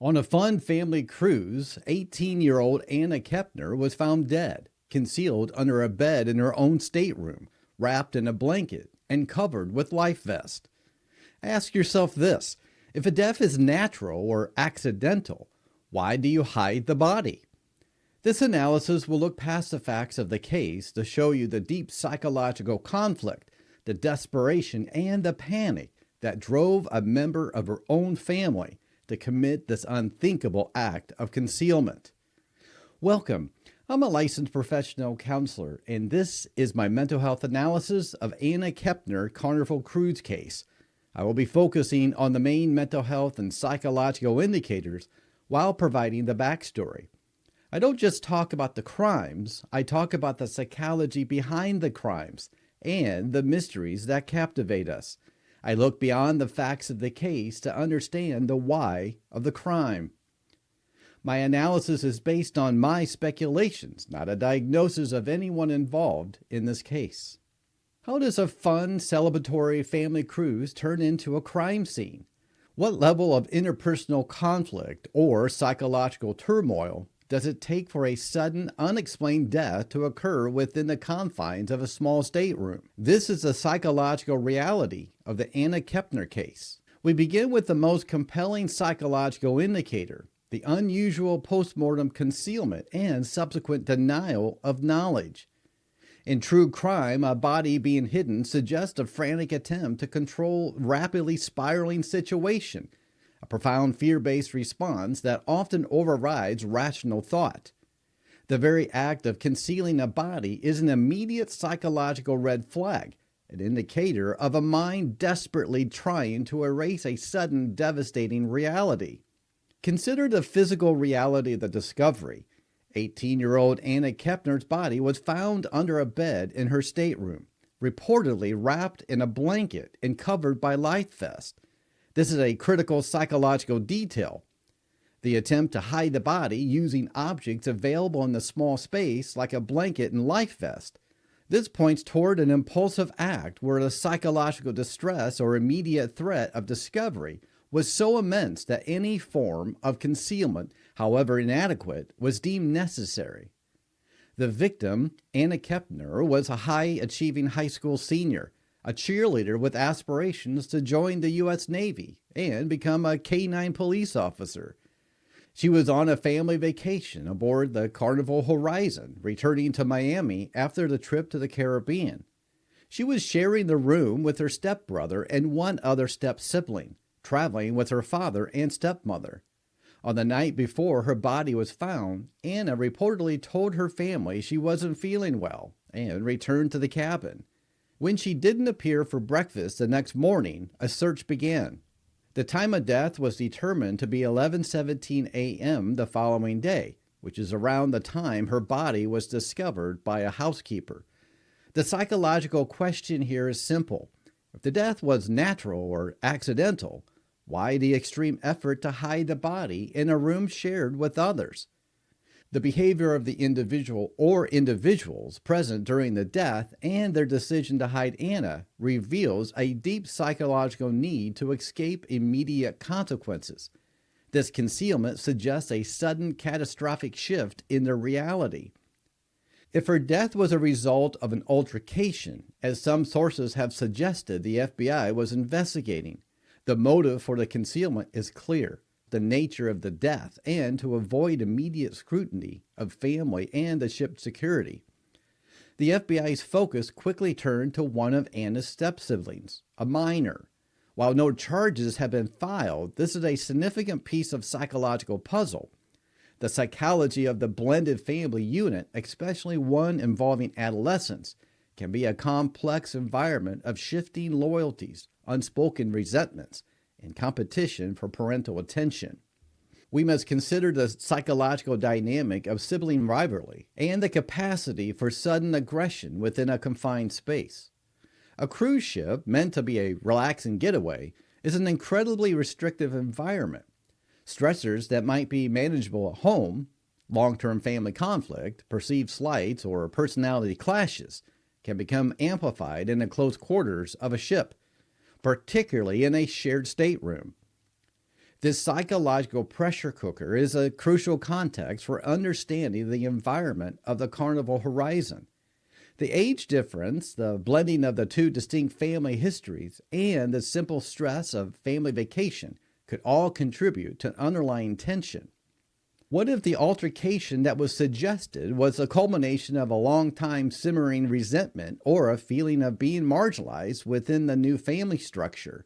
On a fun family cruise, 18-year-old Anna Kepner was found dead, concealed under a bed in her own stateroom, wrapped in a blanket and covered with life vest. Ask yourself this: if a death is natural or accidental, why do you hide the body? This analysis will look past the facts of the case to show you the deep psychological conflict, the desperation, and the panic that drove a member of her own family to commit this unthinkable act of concealment. Welcome. I'm a licensed professional counselor, and this is my mental health analysis of Anna Kepner Carnival Cruise case. I will be focusing on the main mental health and psychological indicators while providing the backstory. I don't just talk about the crimes, I talk about the psychology behind the crimes and the mysteries that captivate us. I look beyond the facts of the case to understand the why of the crime. My analysis is based on my speculations, not a diagnosis of anyone involved in this case. How does a fun, celebratory family cruise turn into a crime scene? What level of interpersonal conflict or psychological turmoil does it take for a sudden, unexplained death to occur within the confines of a small stateroom? This is the psychological reality of the Anna Kepner case. We begin with the most compelling psychological indicator, the unusual postmortem concealment and subsequent denial of knowledge. In true crime, a body being hidden suggests a frantic attempt to control a rapidly spiraling situation, a profound fear-based response that often overrides rational thought. The very act of concealing a body is an immediate psychological red flag, an indicator of a mind desperately trying to erase a sudden, devastating reality. Consider the physical reality of the discovery. 18-year-old Anna Kepner's body was found under a bed in her stateroom, reportedly wrapped in a blanket and covered by life vest. This is a critical psychological detail. The attempt to hide the body using objects available in the small space like a blanket and life vest. This points toward an impulsive act where the psychological distress or immediate threat of discovery was so immense that any form of concealment, however inadequate, was deemed necessary. The victim, Anna Kepner, was a high-achieving high school senior, a cheerleader with aspirations to join the U.S. Navy and become a K-9 police officer. She was on a family vacation aboard the Carnival Horizon, returning to Miami after the trip to the Caribbean. She was sharing the room with her stepbrother and one other step-sibling, traveling with her father and stepmother. On the night before her body was found, Anna reportedly told her family she wasn't feeling well and returned to the cabin. When she didn't appear for breakfast the next morning, a search began. The time of death was determined to be 11:17 a.m. the following day, which is around the time her body was discovered by a housekeeper. The psychological question here is simple. If the death was natural or accidental, why the extreme effort to hide the body in a room shared with others? The behavior of the individual or individuals present during the death and their decision to hide Anna reveals a deep psychological need to escape immediate consequences. This concealment suggests a sudden catastrophic shift in their reality. If her death was a result of an altercation, as some sources have suggested the FBI was investigating, the motive for the concealment is clear: the nature of the death and to avoid immediate scrutiny of family and the ship's security. The FBI's focus quickly turned to one of Anna's step-siblings, a minor. While no charges have been filed, this is a significant piece of psychological puzzle. The psychology of the blended family unit, especially one involving adolescents, can be a complex environment of shifting loyalties, unspoken resentments, and competition for parental attention. We must consider the psychological dynamic of sibling rivalry and the capacity for sudden aggression within a confined space. A cruise ship, meant to be a relaxing getaway, is an incredibly restrictive environment. Stressors that might be manageable at home, long-term family conflict, perceived slights, or personality clashes, can become amplified in the close quarters of a ship, particularly in a shared stateroom. This psychological pressure cooker is a crucial context for understanding the environment of the carnival horizon. The age difference, the blending of the two distinct family histories, and the simple stress of family vacation could all contribute to underlying tension. What if the altercation that was suggested was a culmination of a long-time simmering resentment or a feeling of being marginalized within the new family structure?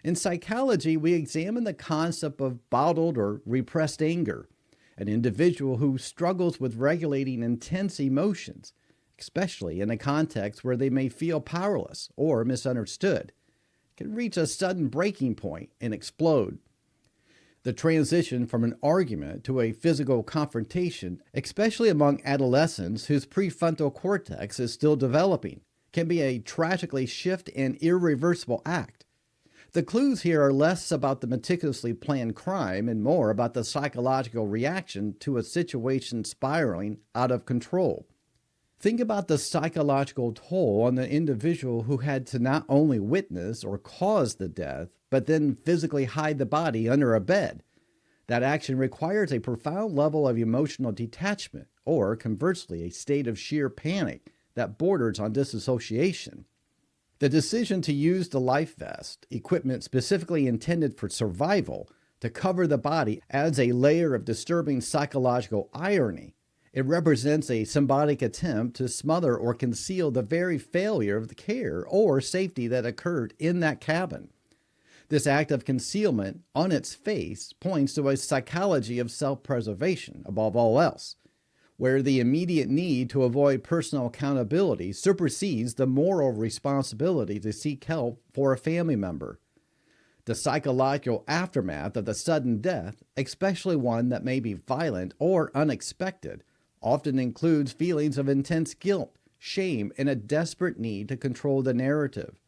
In psychology, we examine the concept of bottled or repressed anger, an individual who struggles with regulating intense emotions, especially in a context where they may feel powerless or misunderstood, can reach a sudden breaking point and explode. The transition from an argument to a physical confrontation, especially among adolescents whose prefrontal cortex is still developing, can be a tragically swift and irreversible act. The clues here are less about the meticulously planned crime and more about the psychological reaction to a situation spiraling out of control. Think about the psychological toll on the individual who had to not only witness or cause the death, but then physically hide the body under a bed. That action requires a profound level of emotional detachment, or conversely, a state of sheer panic that borders on disassociation. The decision to use the life vest, equipment specifically intended for survival, to cover the body adds a layer of disturbing psychological irony. It represents a symbolic attempt to smother or conceal the very failure of the care or safety that occurred in that cabin. This act of concealment, on its face, points to a psychology of self-preservation above all else, where the immediate need to avoid personal accountability supersedes the moral responsibility to seek help for a family member. The psychological aftermath of the sudden death, especially one that may be violent or unexpected, often includes feelings of intense guilt, shame, and a desperate need to control the narrative.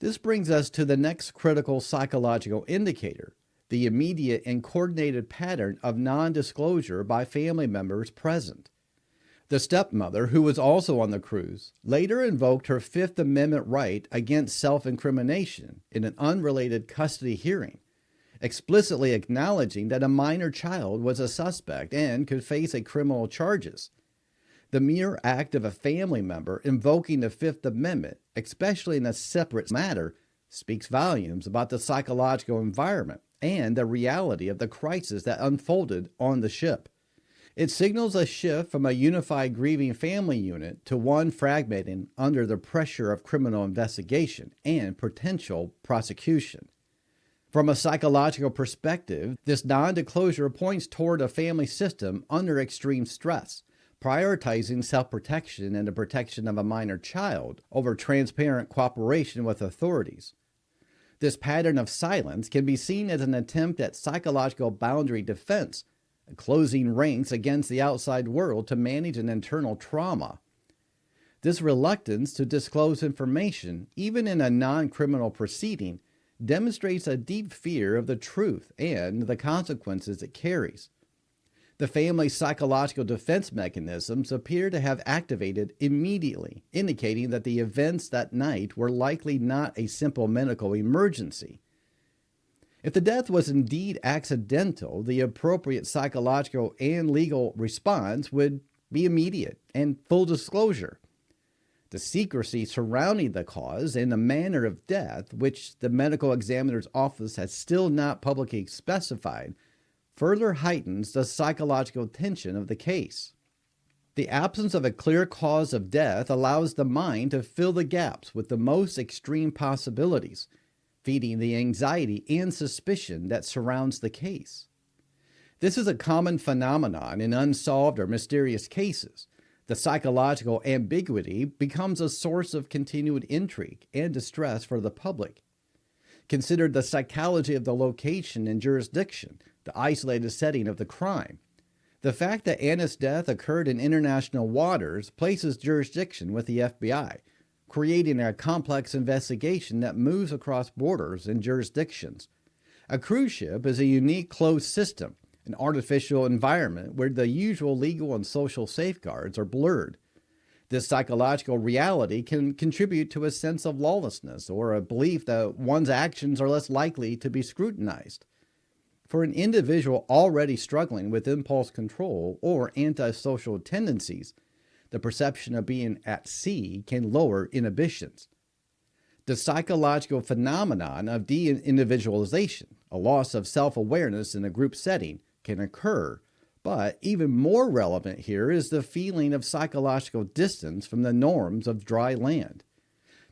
This brings us to the next critical psychological indicator, the immediate and coordinated pattern of non-disclosure by family members present. The stepmother, who was also on the cruise, later invoked her Fifth Amendment right against self-incrimination in an unrelated custody hearing, explicitly acknowledging that a minor child was a suspect and could face criminal charges. The mere act of a family member invoking the Fifth Amendment, especially in a separate matter, speaks volumes about the psychological environment and the reality of the crisis that unfolded on the ship. It signals a shift from a unified grieving family unit to one fragmenting under the pressure of criminal investigation and potential prosecution. From a psychological perspective, this non-disclosure points toward a family system under extreme stress, prioritizing self-protection and the protection of a minor child over transparent cooperation with authorities. This pattern of silence can be seen as an attempt at psychological boundary defense, closing ranks against the outside world to manage an internal trauma. This reluctance to disclose information, even in a non-criminal proceeding, demonstrates a deep fear of the truth and the consequences it carries. The family's psychological defense mechanisms appear to have activated immediately, indicating that the events that night were likely not a simple medical emergency. If the death was indeed accidental, the appropriate psychological and legal response would be immediate and full disclosure. The secrecy surrounding the cause and the manner of death, which the medical examiner's office has still not publicly specified, further heightens the psychological tension of the case. The absence of a clear cause of death allows the mind to fill the gaps with the most extreme possibilities, feeding the anxiety and suspicion that surrounds the case. This is a common phenomenon in unsolved or mysterious cases. The psychological ambiguity becomes a source of continued intrigue and distress for the public. Consider the psychology of the location and jurisdiction, the isolated setting of the crime. The fact that Anna's death occurred in international waters places jurisdiction with the FBI, creating a complex investigation that moves across borders and jurisdictions. A cruise ship is a unique closed system, an artificial environment where the usual legal and social safeguards are blurred. This psychological reality can contribute to a sense of lawlessness or a belief that one's actions are less likely to be scrutinized. For an individual already struggling with impulse control or antisocial tendencies, the perception of being at sea can lower inhibitions. The psychological phenomenon of de-individualization, a loss of self-awareness in a group setting, can occur, but even more relevant here is the feeling of psychological distance from the norms of dry land.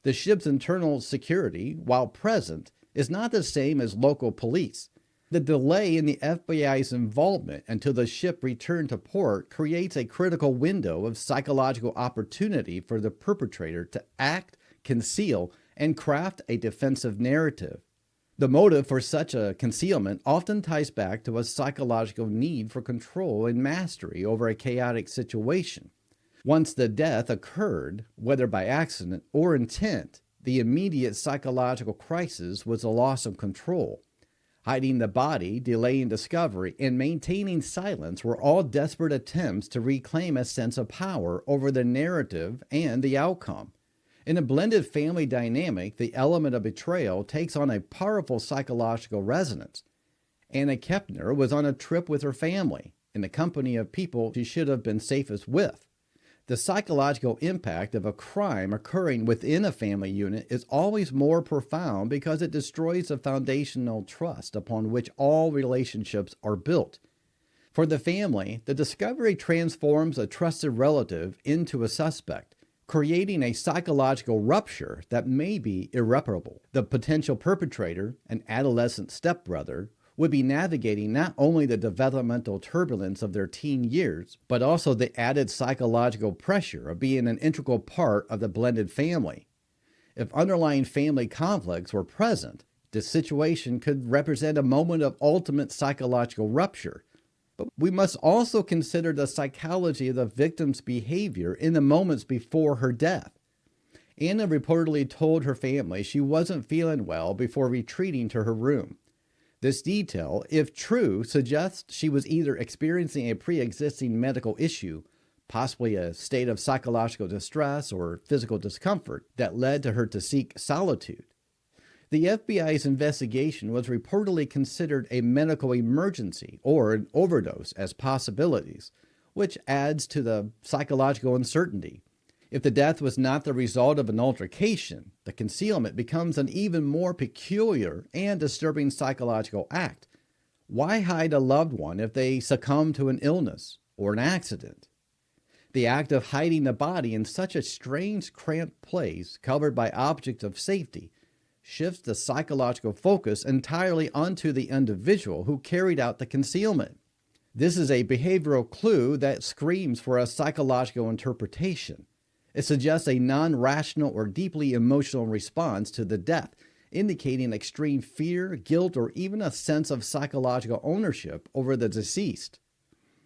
The ship's internal security, while present, is not the same as local police. The delay in the FBI's involvement until the ship returned to port creates a critical window of psychological opportunity for the perpetrator to act, conceal, and craft a defensive narrative. The motive for such a concealment often ties back to a psychological need for control and mastery over a chaotic situation. Once the death occurred, whether by accident or intent, the immediate psychological crisis was a loss of control. Hiding the body, delaying discovery, and maintaining silence were all desperate attempts to reclaim a sense of power over the narrative and the outcome. In a blended family dynamic, the element of betrayal takes on a powerful psychological resonance. Anna Kepner was on a trip with her family, in the company of people she should have been safest with. The psychological impact of a crime occurring within a family unit is always more profound because it destroys the foundational trust upon which all relationships are built. For the family, the discovery transforms a trusted relative into a suspect, creating a psychological rupture that may be irreparable. The potential perpetrator, an adolescent stepbrother, would be navigating not only the developmental turbulence of their teen years, but also the added psychological pressure of being an integral part of the blended family. If underlying family conflicts were present, this situation could represent a moment of ultimate psychological rupture. But we must also consider the psychology of the victim's behavior in the moments before her death. Anna reportedly told her family she wasn't feeling well before retreating to her room. This detail, if true, suggests she was either experiencing a pre-existing medical issue, possibly a state of psychological distress or physical discomfort that led to her to seek solitude. The FBI's investigation was reportedly considered a medical emergency or an overdose as possibilities, which adds to the psychological uncertainty. If the death was not the result of an altercation, the concealment becomes an even more peculiar and disturbing psychological act. Why hide a loved one if they succumb to an illness or an accident? The act of hiding the body in such a strange, cramped place covered by objects of safety shifts the psychological focus entirely onto the individual who carried out the concealment. This is a behavioral clue that screams for a psychological interpretation. It suggests a non-rational or deeply emotional response to the death, indicating extreme fear, guilt, or even a sense of psychological ownership over the deceased.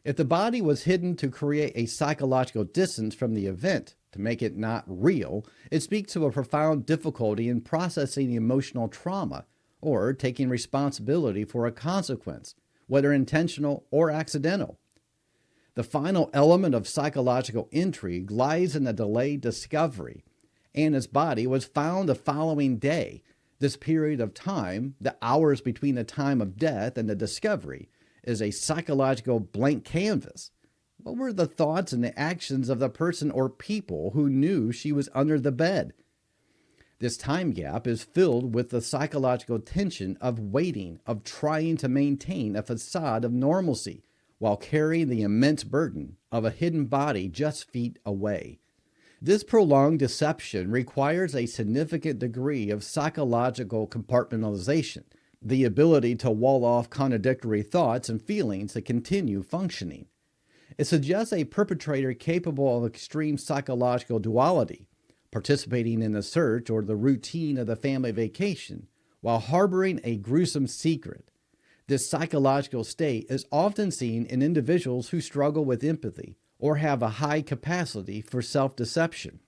If the body was hidden to create a psychological distance from the event, to make it not real, it speaks to a profound difficulty in processing emotional trauma or taking responsibility for a consequence, whether intentional or accidental. The final element of psychological intrigue lies in the delayed discovery. Anna's body was found the following day. This period of time, the hours between the time of death and the discovery, is a psychological blank canvas. What were the thoughts and the actions of the person or people who knew she was under the bed? This time gap is filled with the psychological tension of waiting, of trying to maintain a facade of normalcy, while carrying the immense burden of a hidden body just feet away. This prolonged deception requires a significant degree of psychological compartmentalization, the ability to wall off contradictory thoughts and feelings to continue functioning. It suggests a perpetrator capable of extreme psychological duality, participating in the search or the routine of the family vacation, while harboring a gruesome secret. This psychological state is often seen in individuals who struggle with empathy or have a high capacity for self-deception.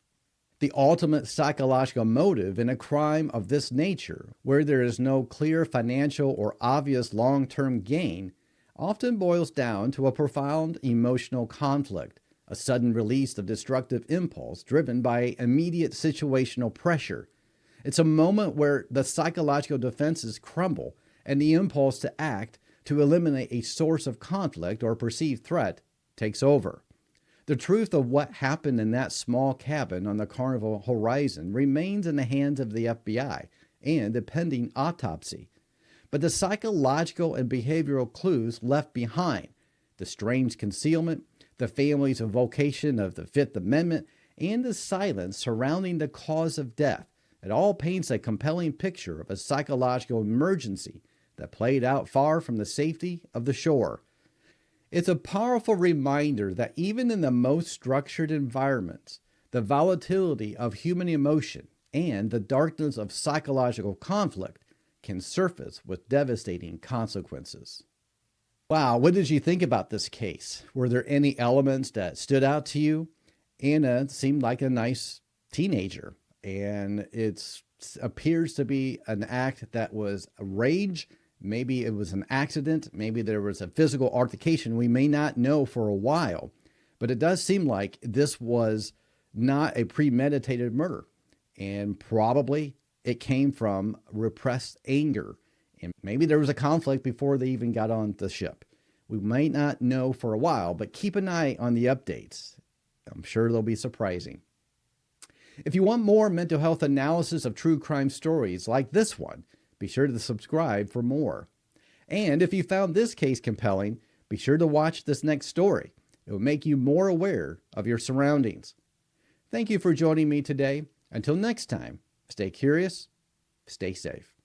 The ultimate psychological motive in a crime of this nature, where there is no clear financial or obvious long-term gain, often boils down to a profound emotional conflict, a sudden release of destructive impulse driven by immediate situational pressure. It's a moment where the psychological defenses crumble and the impulse to act to eliminate a source of conflict or perceived threat takes over. The truth of what happened in that small cabin on the Carnival horizon remains in the hands of the FBI and the pending autopsy. But the psychological and behavioral clues left behind, the strange concealment, the family's invocation of the Fifth Amendment, and the silence surrounding the cause of death, it all paints a compelling picture of a psychological emergency that played out far from the safety of the shore. It's a powerful reminder that even in the most structured environments, the volatility of human emotion and the darkness of psychological conflict can surface with devastating consequences. Wow, what did you think about this case? Were there any elements that stood out to you? Anna seemed like a nice teenager, and it appears to be an act that was a rage. Maybe it was an accident. Maybe there was a physical altercation. We may not know for a while, but it does seem like this was not a premeditated murder, and probably it came from repressed anger. And maybe there was a conflict before they even got on the ship. We might not know for a while, but keep an eye on the updates. I'm sure they'll be surprising. If you want more mental health analysis of true crime stories like this one, be sure to subscribe for more. And if you found this case compelling, be sure to watch this next story. It will make you more aware of your surroundings. Thank you for joining me today. Until next time, stay curious, stay safe.